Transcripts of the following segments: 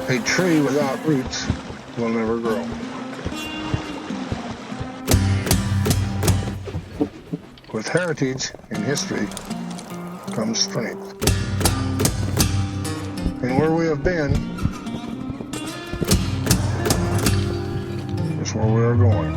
A tree without roots will never grow. With heritage and history comes strength. And where we have been is where we are going.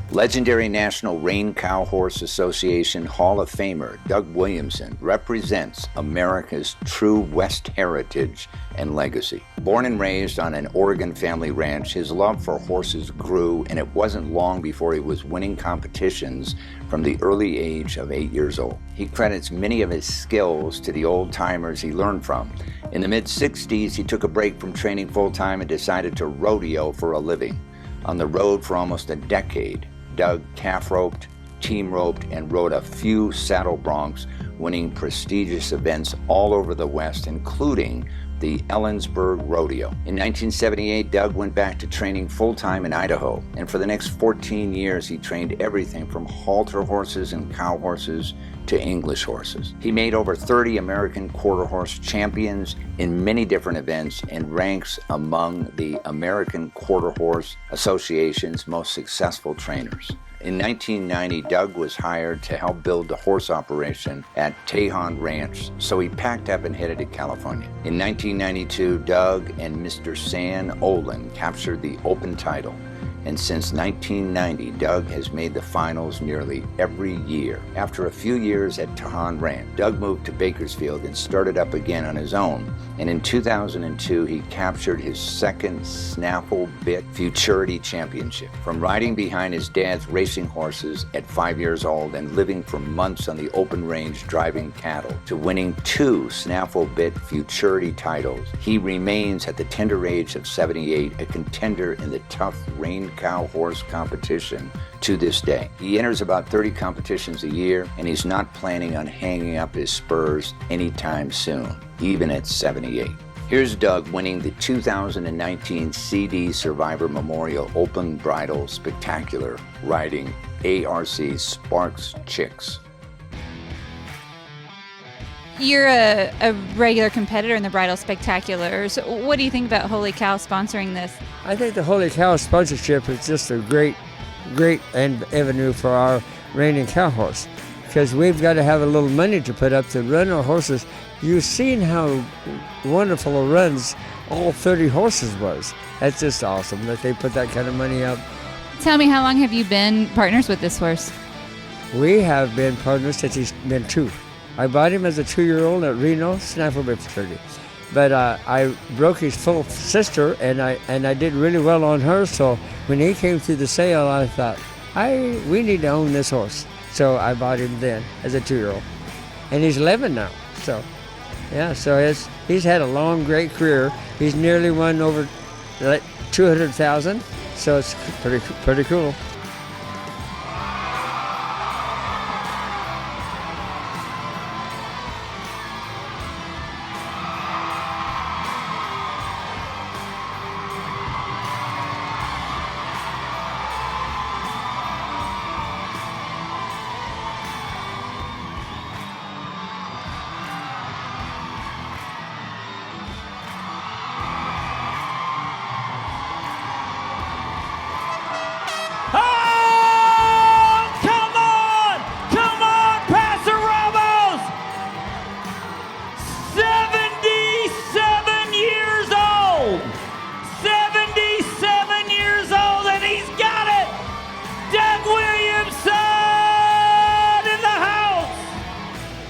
Legendary National Reined Cow Horse Association Hall of Famer Doug Williamson represents America's true West heritage and legacy. Born and raised on an Oregon family ranch, his love for horses grew, and it wasn't long before he was winning competitions from the early age of 8 years old. He credits many of his skills to the old-timers he learned from. In the mid-60s, he took a break from training full-time and decided to rodeo for a living. On the road for almost a decade, Doug calf roped, team roped, and rode a few saddle broncs, winning prestigious events all over the West, including the Ellensburg Rodeo. In 1978, Doug went back to training full-time in Idaho, and for the next 14 years, he trained everything from halter horses and cow horses to English horses. He made over 30 American quarter horse champions in many different events and ranks among the American Quarter Horse Association's most successful trainers. In 1990, Doug was hired to help build the horse operation at Tejon Ranch, so he packed up and headed to California. In 1992, Doug and Mr. San Olin captured the open title, and since 1990, Doug has made the finals nearly every year. After a few years at Tejon Ranch, Doug moved to Bakersfield and started up again on his own, and in 2002, he captured his second snaffle bit futurity championship. From riding behind his dad's racing horses at 5 years old and living for months on the open range driving cattle, to winning 2 snaffle bit futurity titles, he remains at the tender age of 78 a contender in the tough reined cow horse competition to this day. He enters about 30 competitions a year, and he's not planning on hanging up his spurs anytime soon, even at 78. Here's Doug winning the 2019 CD Survivor Memorial Open Bridle Spectacular, riding ARC Sparks Chicks. You're a regular competitor in the Bridal Spectaculars. What do you think about Holy Cow sponsoring this? I think the Holy Cow sponsorship is just a great avenue for our reining cow horse, because we've got to have a little money to put up to run our horses. You've seen how wonderful a runs all 30 horses was. That's just awesome that they put that kind of money up. Tell me, how long have you been partners with this horse? We have been partners since he's been 2. I bought him as a 2-year-old at Reno, snaffle bit futurity. But I broke his full sister, and I did really well on her. So when he came through the sale, I thought, we need to own this horse. So I bought him then as a 2-year-old, and he's 11 now. So yeah, so he's had a long, great career. He's nearly won over 200,000. So it's pretty cool.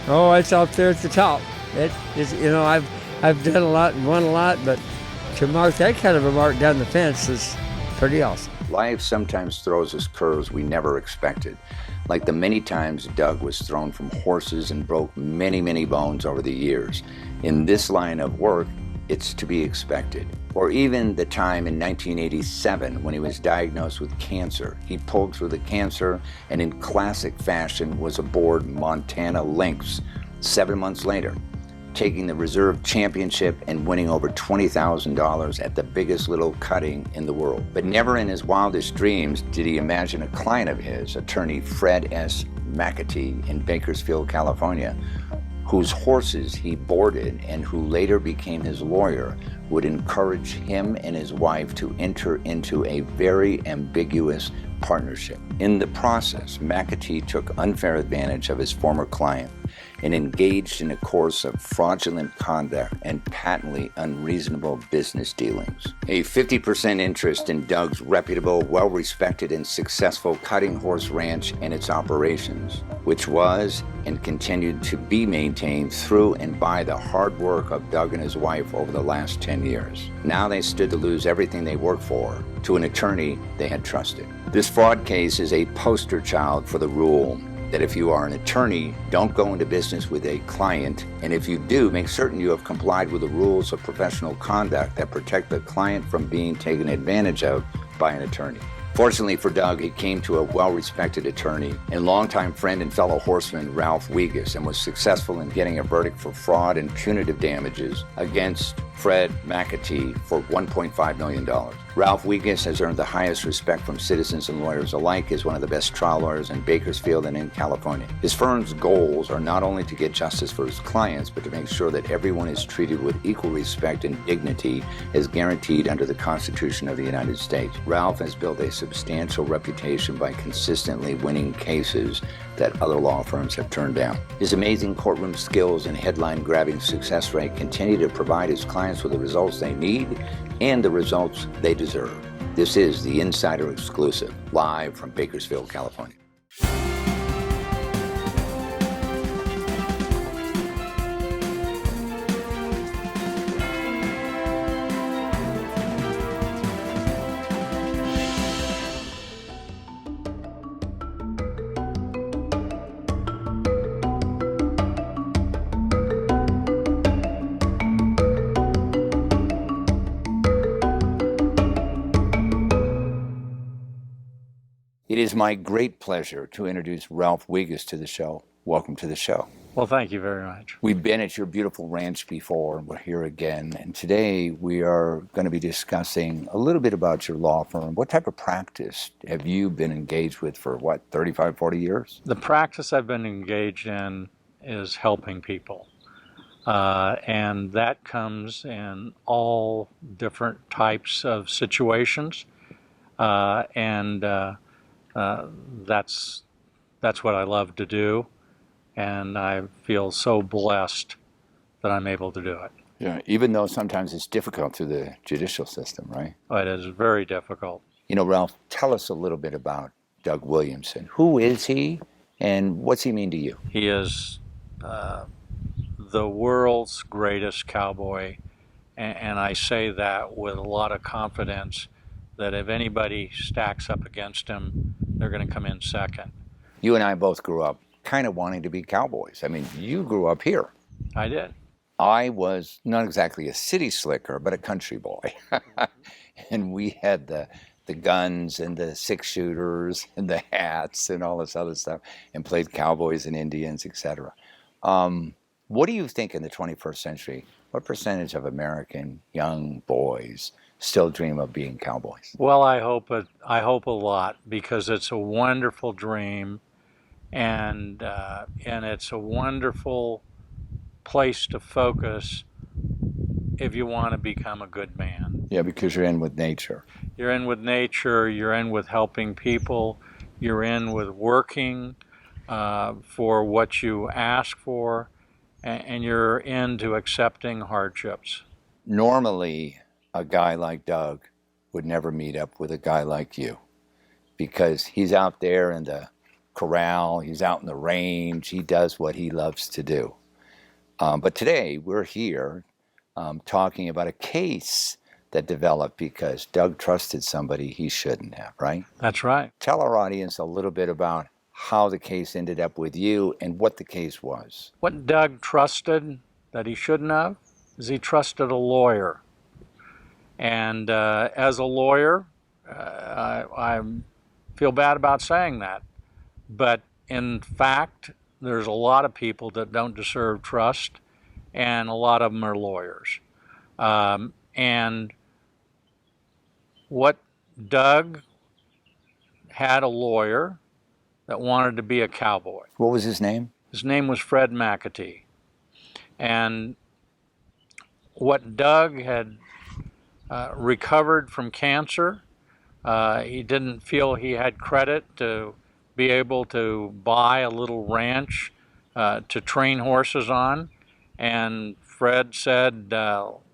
Oh, it's up there at the top. It is, I've done a lot and won a lot, but to mark that kind of a mark down the fence is pretty awesome. Life sometimes throws us curves we never expected, like the many times Doug was thrown from horses and broke many, many bones over the years. In this line of work, it's to be expected. Or even the time in 1987 when he was diagnosed with cancer. He pulled through the cancer and in classic fashion was aboard Montana Lynx 7 months later, taking the reserve championship and winning over $20,000 at the biggest little cutting in the world. But never in his wildest dreams did he imagine a client of his, attorney Fred S. McAtee in Bakersfield, California, whose horses he boarded and who later became his lawyer, would encourage him and his wife to enter into a very ambiguous partnership. In the process, McAtee took unfair advantage of his former client and engaged in a course of fraudulent conduct and patently unreasonable business dealings. A 50% interest in Doug's reputable, well-respected, and successful cutting horse ranch and its operations, which was and continued to be maintained through and by the hard work of Doug and his wife over the last 10 years. Now they stood to lose everything they worked for to an attorney they had trusted. This fraud case is a poster child for the rule that if you are an attorney, don't go into business with a client, and if you do, make certain you have complied with the rules of professional conduct that protect the client from being taken advantage of by an attorney. Fortunately for Doug, he came to a well-respected attorney and longtime friend and fellow horseman, Ralph Wiggins, and was successful in getting a verdict for fraud and punitive damages against Fred McAtee for $1.5 million. Ralph Wiggins has earned the highest respect from citizens and lawyers alike as one of the best trial lawyers in Bakersfield and in California. His firm's goals are not only to get justice for his clients, but to make sure that everyone is treated with equal respect and dignity as guaranteed under the Constitution of the United States. Ralph has built a substantial reputation by consistently winning cases that other law firms have turned down. His amazing courtroom skills and headline-grabbing success rate continue to provide his clients with the results they need and the results they deserve. This is the Insider Exclusive, live from Bakersfield, California. It is my great pleasure to introduce Ralph Wiggins to the show. Welcome to the show. Well, thank you very much. We've been at your beautiful ranch before, and we're here again. And today we are going to be discussing a little bit about your law firm. What type of practice have you been engaged with for, 35, 40 years? The practice I've been engaged in is helping people. And that comes in all different types of situations. That's what I love to do, and I feel so blessed that I'm able to do it. Yeah, even though sometimes it's difficult through the judicial system, right? It is very difficult. You know, Ralph, tell us a little bit about Doug Williamson. Who is he, and what's he mean to you? He is the world's greatest cowboy, and I say that with a lot of confidence, that if anybody stacks up against him, they're going to come in second. You and I both grew up kind of wanting to be cowboys. I mean, you grew up here. I did. I was not exactly a city slicker, but a country boy. And we had the guns and the six-shooters and the hats and all this other stuff, and played cowboys and Indians, etc. What do you think in the 21st century, what percentage of American young boys still dream of being cowboys? Well, I hope a lot, because it's a wonderful dream, and it's a wonderful place to focus if you want to become a good man. Yeah, because you're in with nature. You're in with nature. You're in with helping people. You're in with working for what you ask for, and you're into accepting hardships. Normally, a guy like Doug would never meet up with a guy like you, because he's out there in the corral, he's out in the range, he does what he loves to do. But today we're here talking about a case that developed because Doug trusted somebody he shouldn't have, right? That's right. Tell our audience a little bit about how the case ended up with you and what the case was. What Doug trusted that he shouldn't have is he trusted a lawyer. And as a lawyer, I feel bad about saying that. But in fact, there's a lot of people that don't deserve trust, and a lot of them are lawyers. And what Doug had a lawyer that wanted to be a cowboy. What was his name? His name was Fred McAtee. And what Doug had recovered from cancer, he didn't feel he had credit to be able to buy a little ranch to train horses on. And Fred said,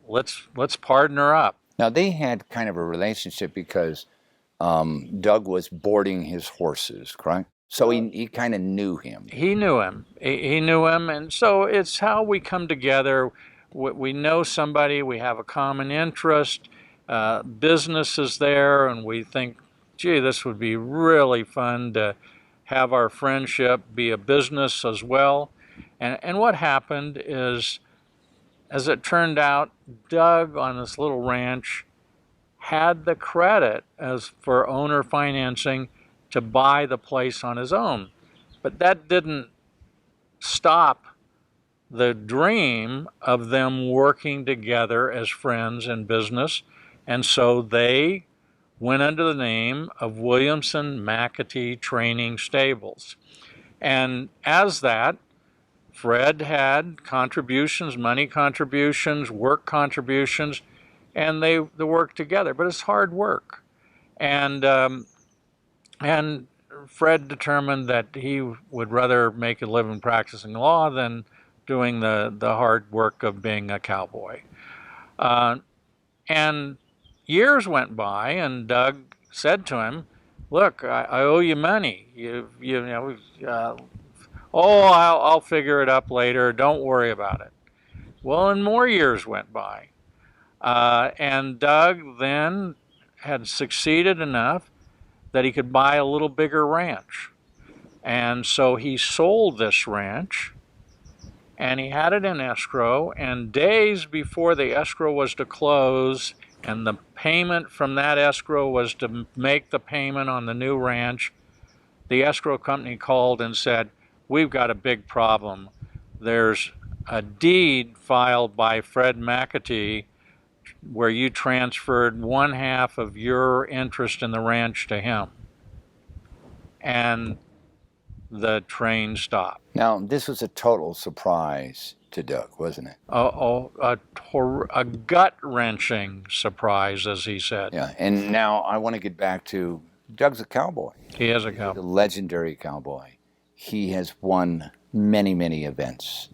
let's partner up. Now, they had kind of a relationship because Doug was boarding his horses, correct? So he kind of knew him. He knew him. He knew him. And so it's how we come together. We know somebody, we have a common interest, business is there, and we think, gee, this would be really fun to have our friendship be a business as well. And what happened is, as it turned out, Doug on this little ranch had the credit as for owner financing to buy the place on his own. But that didn't stop the dream of them working together as friends in business. And so they went under the name of Williamson McAtee Training Stables. And as that, Fred had contributions, money contributions, work contributions, and they worked together. But it's hard work. And Fred determined that he would rather make a living practicing law than doing the hard work of being a cowboy. And years went by, and Doug said to him, look, I owe you money. I'll figure it up later. Don't worry about it. Well, and more years went by. And Doug then had succeeded enough that he could buy a little bigger ranch. And so he sold this ranch, and he had it in escrow, and days before the escrow was to close and the payment from that escrow was to make the payment on the new ranch, the escrow company called and said, we've got a big problem. There's a deed filed by Fred McAtee where you transferred 1/2 of your interest in the ranch to him. And the train stopped. Now, this was a total surprise to Doug, wasn't it? A gut-wrenching surprise, as he said. Yeah, and now I want to get back to Doug's a cowboy. He is a He's cowboy. a legendary cowboy. He has won many, many events.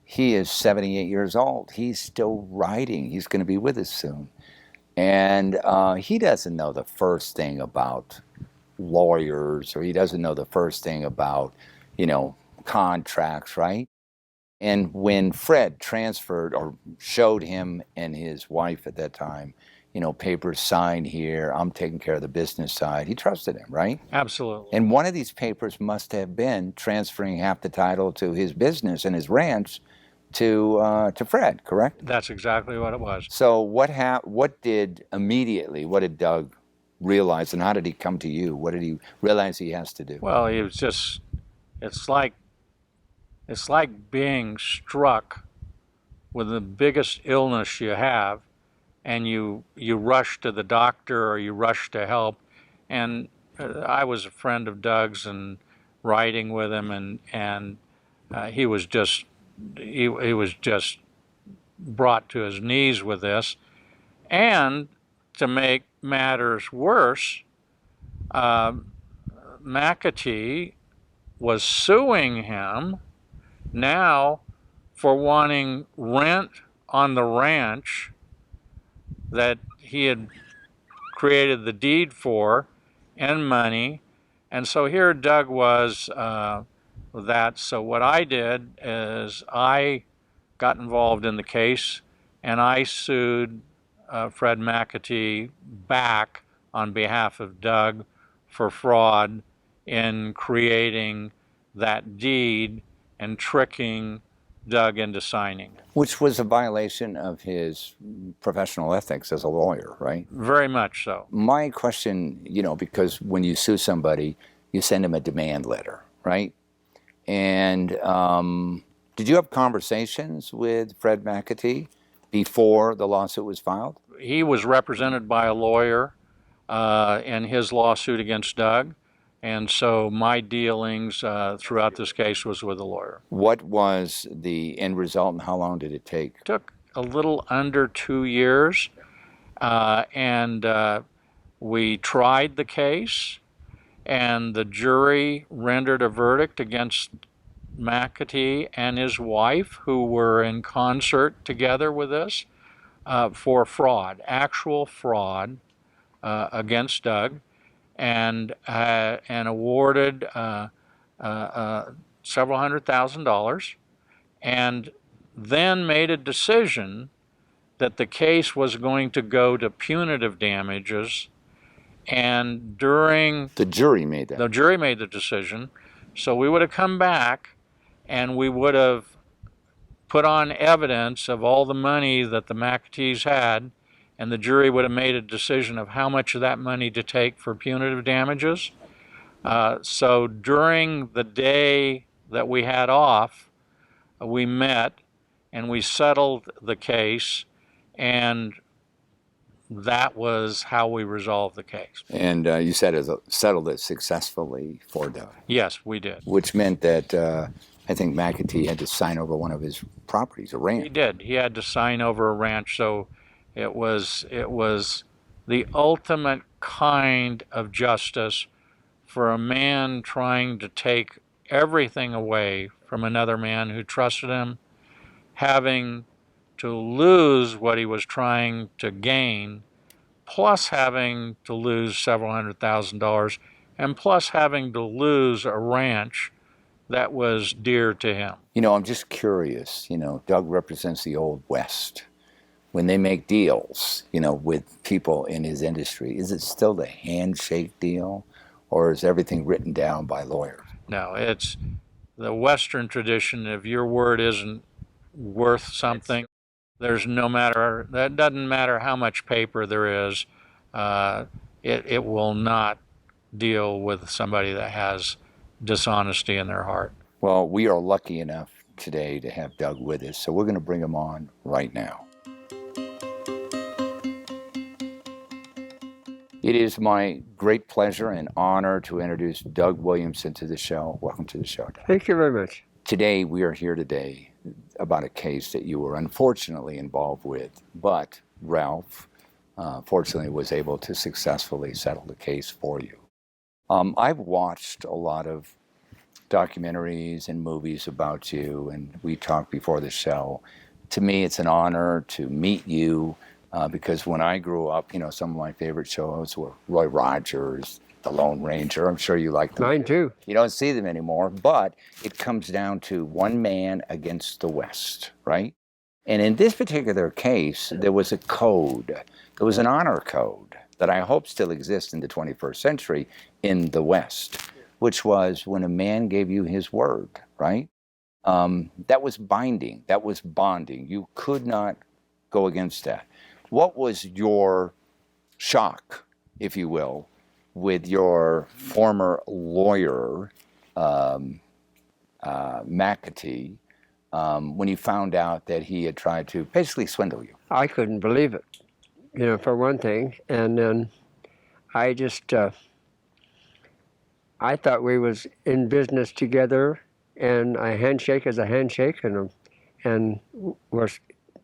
He is 78 years old. He's still riding. He's going to be with us soon. And he doesn't know the first thing about lawyers, or he doesn't know the first thing about, contracts, right? And when Fred transferred or showed him and his wife at that time, papers signed here, I'm taking care of the business side, he trusted him, right? Absolutely. And one of these papers must have been transferring half the title to his business and his ranch to Fred, correct? That's exactly what it was. So what did Doug realize, and how did he come to you? What did he realize he has to do? Well, he was just, it's like being struck with the biggest illness you have, and you rush to the doctor or you rush to help. And I was a friend of Doug's and riding with him, and he was just brought to his knees with this. And to make matters worse, McAtee was suing him now for wanting rent on the ranch that he had created the deed for and money. And so here Doug was with that. So what I did is I got involved in the case, and I sued Fred McAtee back on behalf of Doug for fraud in creating that deed and tricking Doug into signing. Which was a violation of his professional ethics as a lawyer, right? Very much so. My question, because when you sue somebody, you send them a demand letter, right? And did you have conversations with Fred McAtee before the lawsuit was filed? He was represented by a lawyer in his lawsuit against Doug, And so my dealings throughout this case was with a lawyer. What was the end result and how long did it take? It took a little under 2 years, and we tried the case, and the jury rendered a verdict against McAtee and his wife, who were in concert together with us, for fraud, actual fraud against Doug, and awarded several $100,000, and then made a decision that the case was going to go to punitive damages. And during The jury made that. the jury made the decision, so we would have come back and we would have put on evidence of all the money that the McAtees had, and the jury would have made a decision of how much of that money to take for punitive damages. So during the day that we had off, we met and we settled the case, and that was how we resolved the case. And you said settled it successfully for Doug. Yes, we did. Which meant that I think McAtee had to sign over one of his properties, a ranch. He did. He had to sign over a ranch, so it was the ultimate kind of justice for a man trying to take everything away from another man who trusted him, having to lose what he was trying to gain, plus having to lose several $100,000, and plus having to lose a ranch that was dear to him. You know, I'm just curious. You know, Doug represents the Old West. When they make deals, you know, with people in his industry, is it still the handshake deal, or is everything written down by lawyers? No, it's the Western tradition. If your word isn't worth something, there's that doesn't matter how much paper there is, it will not deal with somebody that has dishonesty in their heart. Well, we are lucky enough today to have Doug with us, so we're going to bring him on right now. It is my great pleasure and honor to introduce Doug Williamson to the show. Welcome to the show, Doug. Thank you very much. Today, we are here today about a case that you were unfortunately involved with, but Ralph, fortunately, was able to successfully settle the case for you. I've watched a lot of documentaries and movies about you, and we talked before the show. To me, it's an honor to meet you because when I grew up, you know, some of my favorite shows were Roy Rogers, The Lone Ranger. I'm sure you like them. Mine too. You don't see them anymore, but it comes down to one man against the West, right? And in this particular case, there was a code. There was an honor code that I hope still exists in the 21st century in the West, which was when a man gave you his word, right? That was binding. That was bonding. You could not go against that. What was your shock, if you will, with your former lawyer, McAtee, when you found out that he had tried to basically swindle you? I couldn't believe it, you know, for one thing. And then I just, I thought we was in business together, and a handshake is a handshake, and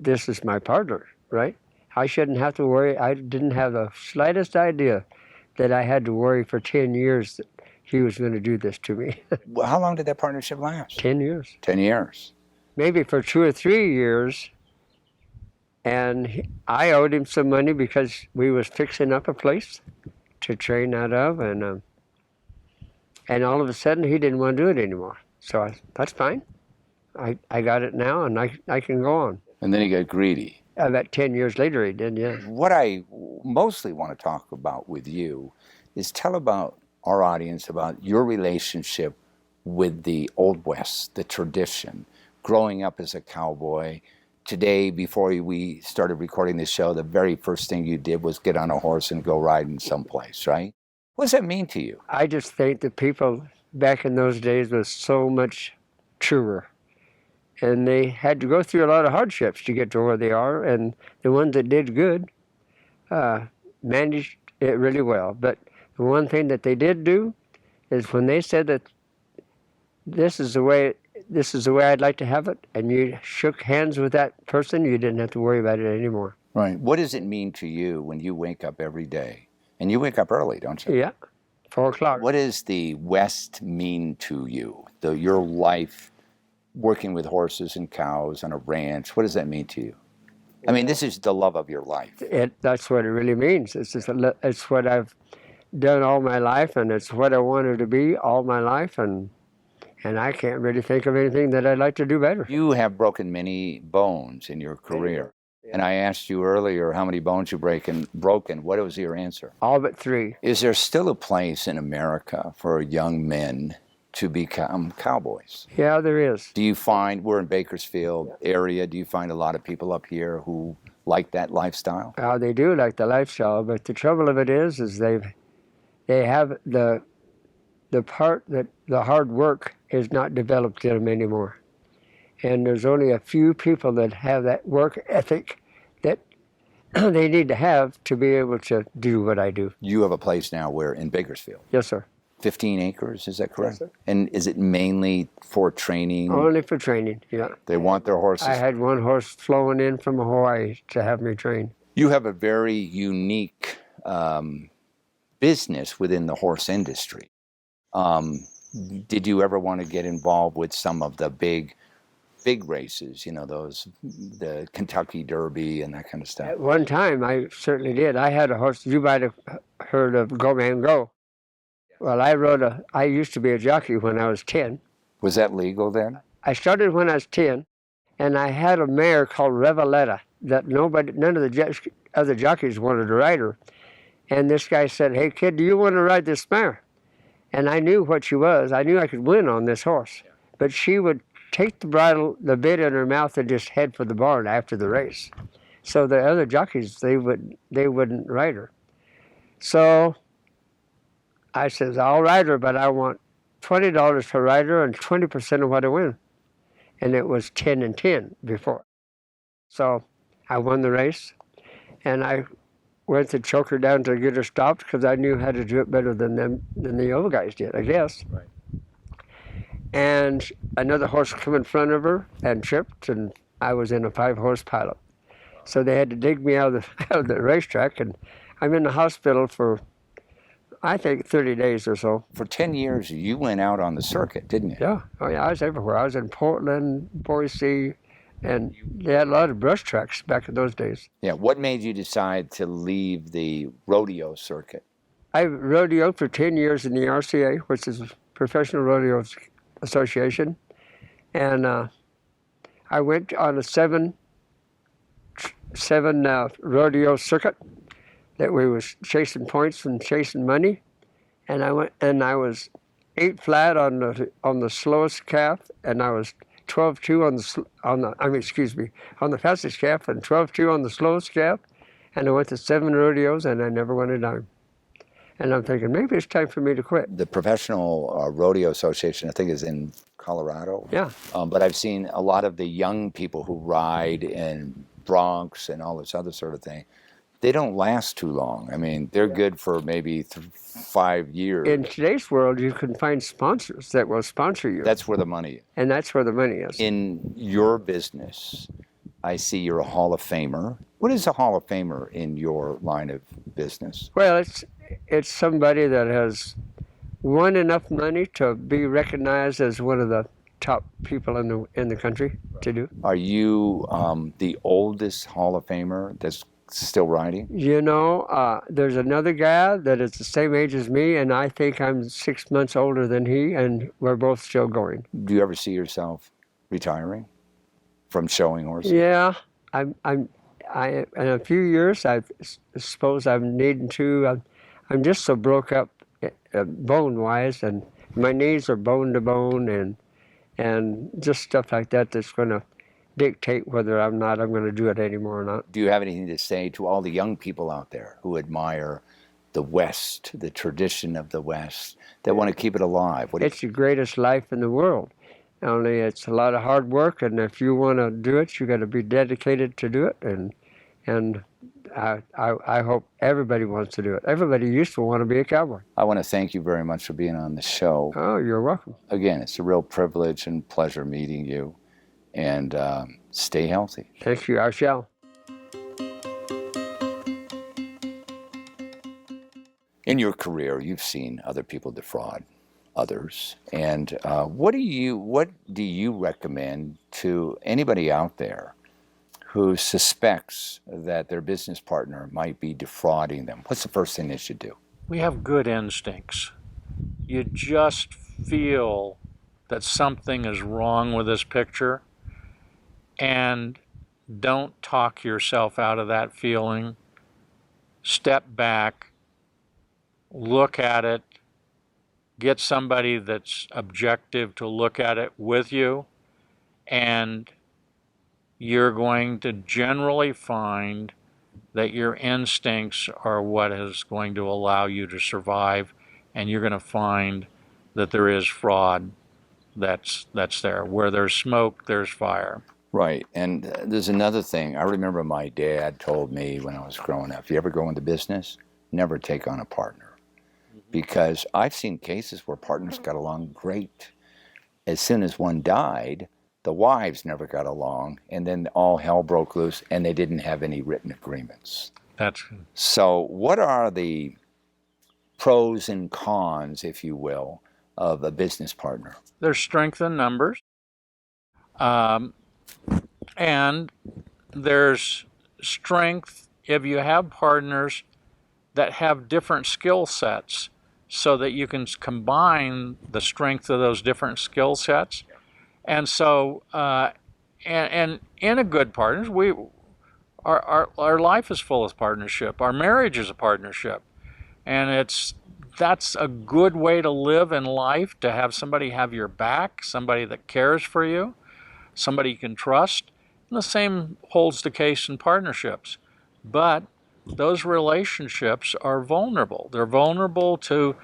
this is my partner, right? I shouldn't have to worry. I didn't have the slightest idea that I had to worry for 10 years that he was going to do this to me. Well, how long did that partnership last? 10 years. 10 years. Maybe for 2 or 3 years. And I owed him some money because we was fixing up a place to train out of, and all of a sudden he didn't want to do it anymore. So that's fine. I got it now, and I can go on. And then he got greedy. About 10 years later he did, yeah. What I mostly want to talk about with you is tell about our audience about your relationship with the Old West, the tradition, growing up as a cowboy. Today, before we started recording this show, the very first thing you did was get on a horse and go riding someplace, right? What does that mean to you? I just think the people back in those days was so much truer. And they had to go through a lot of hardships to get to where they are, and the ones that did good managed it really well. But the one thing that they did do is when they said that this is the way I'd like to have it, and you shook hands with that person, you didn't have to worry about it anymore. Right. What does it mean to you when you wake up every day? And you wake up early, don't you? Yeah, 4 o'clock. What does the West mean to you? Your life working with horses and cows on a ranch, what does that mean to you? I mean, this is the love of your life. That's what it really means. It's what I've done all my life, and it's what I wanted to be all my life, and I can't really think of anything that I'd like to do better. You have broken many bones in your career. Yeah. And I asked you earlier how many bones you've broken. What was your answer? All but 3. Is there still a place in America for young men to become cowboys? Yeah, there is. Do you find, we're in Bakersfield area, do you find a lot of people up here who like that lifestyle? They do like the lifestyle, but the trouble of it is they have the part that the hard work is not developed in them anymore. And there's only a few people that have that work ethic that they need to have to be able to do what I do. You have a place now where in Bakersfield. Yes, sir. 15 acres, is that correct? Yes, sir. And is it mainly for training? Only for training, yeah. They want their horses? I had one horse flown in from Hawaii to have me train. You have a very unique business within the horse industry. Did you ever want to get involved with some of the big races, the Kentucky Derby and that kind of stuff? At one time, I certainly did. I had a horse, you might have heard of Go Man Go. Well, I used to be a jockey when I was 10. Was that legal then? I started when I was 10, and I had a mare called Reveletta that none of the other jockeys wanted to ride her. And this guy said, "Hey, kid, do you want to ride this mare?" And I knew what she was. I knew I could win on this horse. But she would take the bit in her mouth, and just head for the barn after the race. So the other jockeys, they wouldn't ride her. So I says, "I'll ride her, but I want $20 to ride her and 20% of what I win." And it was 10 and 10 before. So I won the race, and I went to choke her down to get her stopped because I knew how to do it better than the other guys did, I guess. Right. And another horse came in front of her and tripped, and I was in a 5-horse pilot. So they had to dig me out of the racetrack, and I'm in the hospital for, I think, 30 days or so. For 10 years, you went out on the circuit, didn't you? Yeah. Oh, yeah, I was everywhere. I was in Portland, Boise, and they had a lot of brush tracks back in those days. Yeah. What made you decide to leave the rodeo circuit? I rodeoed for 10 years in the NRCHA, which is Professional Rodeo Association. And I went on a seven rodeo circuit that we was chasing points and chasing money. And I was 8 flat on the slowest calf, and I was 12-2 on the fastest calf, and 12-2 on the slowest calf. And I went to 7 rodeos, and I never won a dime. And I'm thinking, maybe it's time for me to quit. The Professional Rodeo Association, I think, is in Colorado. Yeah. But I've seen a lot of the young people who ride in Bronx and all this other sort of thing. They don't last too long. I mean, they're good for maybe 5 years. In today's world, you can find sponsors that will sponsor you. That's where the money is. And that's where the money is. In your business, I see you're a Hall of Famer. What is a Hall of Famer in your line of business? Well, it's somebody that has won enough money to be recognized as one of the top people in the country to do. Are you the oldest Hall of Famer that's still riding? There's another guy that is the same age as me, and I think I'm 6 months older than he, and we're both still going. Do you ever see yourself retiring from showing horses? Yeah, in a few years, I suppose I'm needing to. I'm just so broke up bone-wise, and my knees are bone to bone, and just stuff like that that's going to dictate whether I'm going to do it anymore or not. Do you have anything to say to all the young people out there who admire the West, the tradition of the West, that want to keep it alive? It's the greatest life in the world. Only it's a lot of hard work, and if you want to do it, you got to be dedicated to do it. And I hope everybody wants to do it. Everybody used to want to be a cowboy. I want to thank you very much for being on the show. Oh, you're welcome. Again, it's a real privilege and pleasure meeting you. And stay healthy. Thank you. I shall. In your career, you've seen other people defraud others. And what do you recommend to anybody out there who suspects that their business partner might be defrauding them? What's the first thing they should do? We have good instincts. You just feel that something is wrong with this picture, and don't talk yourself out of that feeling. Step back, look at it, get somebody that's objective to look at it with you, and you're going to generally find that your instincts are what is going to allow you to survive, and you're going to find that there is fraud that's there. Where there's smoke, there's fire. Right. And there's another thing. I remember my dad told me when I was growing up, if you ever go into business, never take on a partner. Because I've seen cases where partners got along great. As soon as one died, the wives never got along, and then all hell broke loose, and they didn't have any written agreements. So what are the pros and cons, if you will, of a business partner? There's strength in numbers. And there's strength if you have partners that have different skill sets, so that you can combine the strength of those different skill sets. And so, and in a good partners, our life is full of partnership. Our marriage is a partnership, and that's a good way to live in life, to have somebody have your back, somebody that cares for you, somebody you can trust. And the same holds the case in partnerships. But those relationships are vulnerable. They're vulnerable to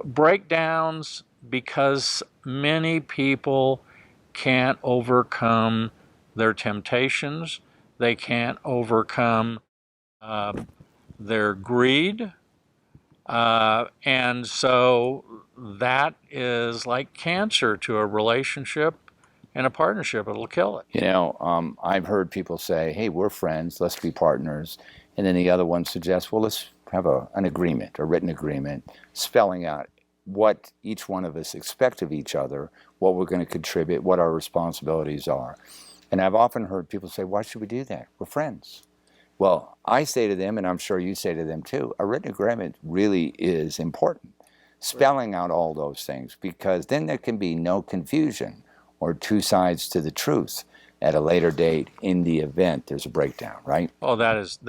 breakdowns because many people can't overcome their temptations. They can't overcome their greed. And so that is like cancer to a relationship and a partnership. It'll kill it. You know, I've heard people say, hey, we're friends, let's be partners. And then the other one suggests, well, let's have an agreement, a written agreement, spelling out what each one of us expect of each other, what we're going to contribute, what our responsibilities are. And I've often heard people say, why should we do that? We're friends. Well, I say to them, and I'm sure you say to them too, a written agreement really is important. Spelling out all those things, because then there can be no confusion or two sides to the truth at a later date in the event there's a breakdown, right? Oh, that is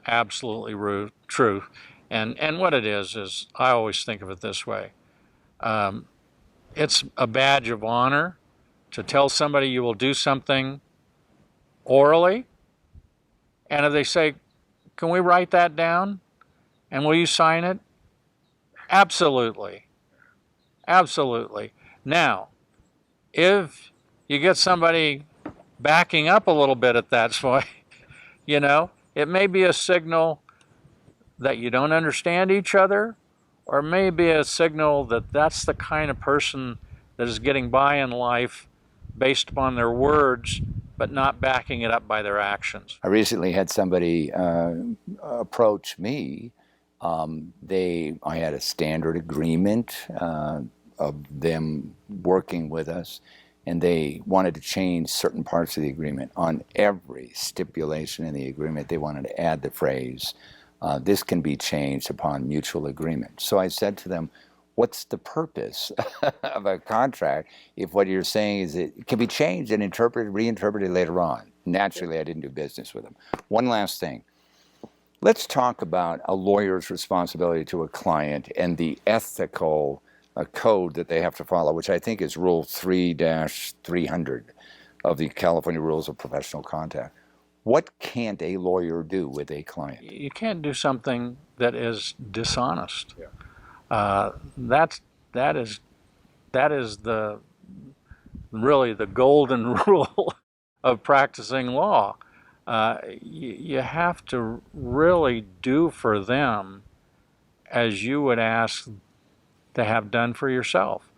absolutely true. And what it is I always think of it this way. It's a badge of honor to tell somebody you will do something orally, and if they say, can we write that down, and will you sign it? Absolutely. Absolutely. Now, if you get somebody backing up a little bit at that point, you know, it may be a signal that you don't understand each other, or may be a signal that that's the kind of person that is getting by in life based upon their words, but not backing it up by their actions. I recently had somebody approach me. I had a standard agreement of them working with us, and they wanted to change certain parts of the agreement. On every stipulation in the agreement, they wanted to add the phrase, this can be changed upon mutual agreement. So I said to them, what's the purpose of a contract if what you're saying is it can be changed and reinterpreted later on? Naturally, I didn't do business with them. One last thing. Let's talk about a lawyer's responsibility to a client and the ethical code that they have to follow, which I think is Rule 3-300 of the California Rules of Professional Conduct. What can't a lawyer do with a client? You can't do something that is dishonest. Yeah. That is really the golden rule of practicing law. you have to really do for them as you would ask to have done for yourself.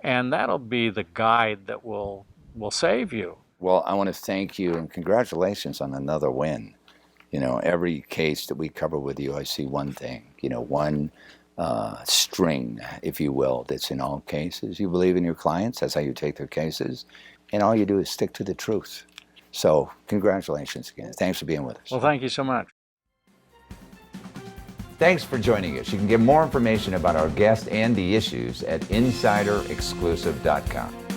And that'll be the guide that will save you. Well, I want to thank you and congratulations on another win. You know, every case that we cover with you, I see one thing, you know, one string, if you will, that's in all cases. You believe in your clients, that's how you take their cases, and all you do is stick to the truth. So, congratulations again. Thanks for being with us. Well, thank you so much. Thanks for joining us. You can get more information about our guest and the issues at insiderexclusive.com.